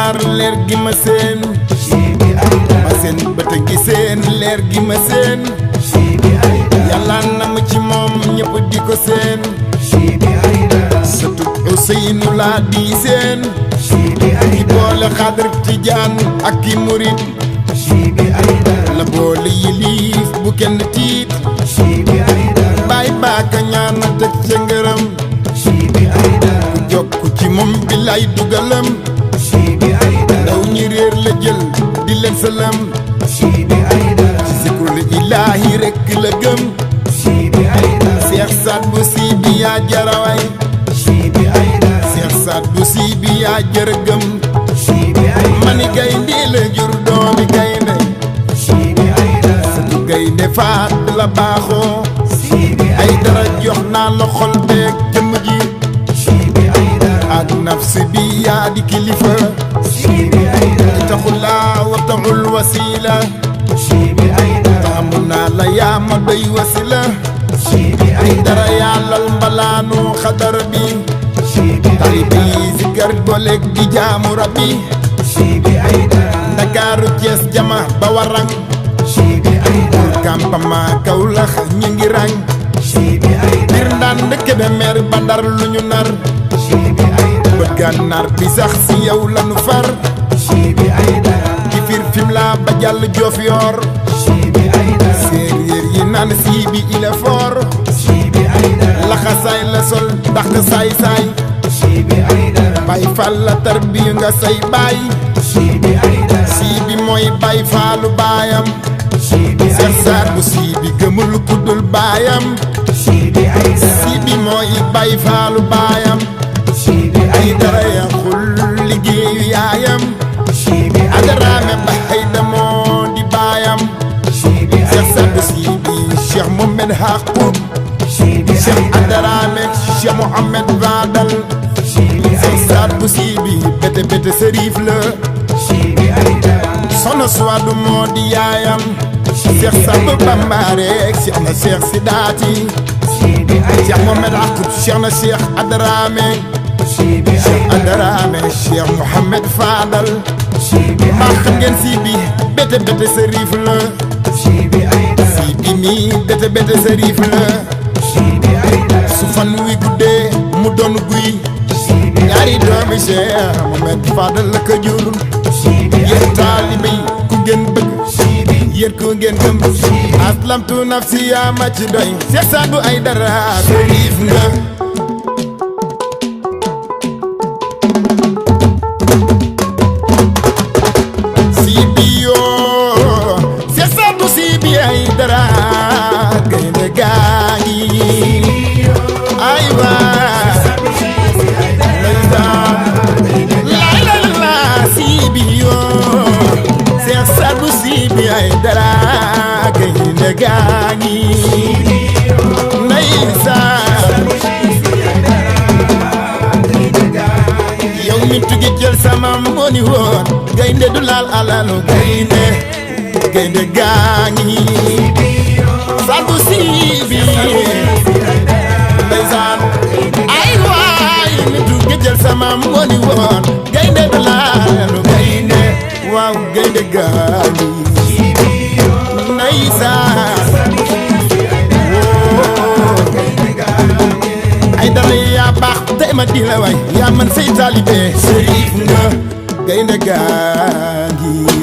jaar leer gi ma seen ma seen bët gi seen leer gi ma seen yàlla na ma ci moom ñëpp di ko seen sëtub Ousseynou laa di seen ki boole xadar tijaan ak ki murit la boole yiliif bu kenn tiit baay baaka ñaan na teg ca ngërëm ku jokk ci moom bi lay dugalam ndaw ñi réer la jël di leen salam ci zikrul ilaahi rekk la gëm Seex Saad bu sii bi yaa jaraway Seex Saad bu sii bi yaa jërëgëm mani gaynde la jur doomi gaynde sëtu gaynde faat la baaxoo ay dara jox naa la xol beeg jëmm ji ak nafsi bi yaa di kilifa taxulaa wa taxul wasila taamu naa la yaa ma doy wasila ay dara yàllal mbalaanu xadar bi tari bi zikar boleg di jaamu rabbi Ndakaaru Cees jama ba warang campement Kawlax ñu ngi rang bir ndaan ndëkke be mer ba Ndar lu ñu nar bët gànnaar bi sax si yow lanu far ci fiir fim laa ba jàll Joof Yoor séeréer yi naan sii bi il est fort laxasaay la sol ndax saay saay bay fal la tarbiyu nga say baay sii bi mooy bay faalu baayam Seex Saad bu sii bi gëmul kuddul baayam sii bi mooy bay faalu baayam ay dara yàqul liggéeyu yaayam adaraame bay damoo di baayam Seex Saad bu sii bi Cheikh Mohamed Hakoub Cheikh adaraame Cheikh Mohamed Vadal Seex Saad bu sii bi bete bete sërif la sono suwaadu moo di yaayam Seex Samba Bambaare Cheikh na Cheikh Sidaati Cheikh Mohamed Hakoub Cheikh na Cheikh Adaraame Cheikh Adaraame Cheikh Mohamed Fadal maa xam ngeen sii bi bete bete sërif la sii bi mi bete bete sërif la su fan wi guddee mu doon guy ñaari doomi Cheikh Mohamed Fadal la ko jur yéen taalibe yi ku ngeen bëgg yéen ku ngeen gëm aslamtu nafsi yaa ma ci doy Seex Saad bu ay dara sërif nga sii bi yoo Seex Saad bu sii bi ay dara gaynde gaa ngi ay waa Seex Saad bu sii bi ay dara gaynde gaa ngi ndeysaan yow mi tugi jël sama mboni woon gaynde du laal alalu gaynde gaynde gaa ngi Saad bu sii bi ndeysaan ay waay mi tugi jël sama mboni woon gaynde du laal alalu gaynde waaw gaynde gaa ngi ndeysaan ay dara yaa baax tey ma di la way yaa man say taalibe sërif nga gaynde gaa ngi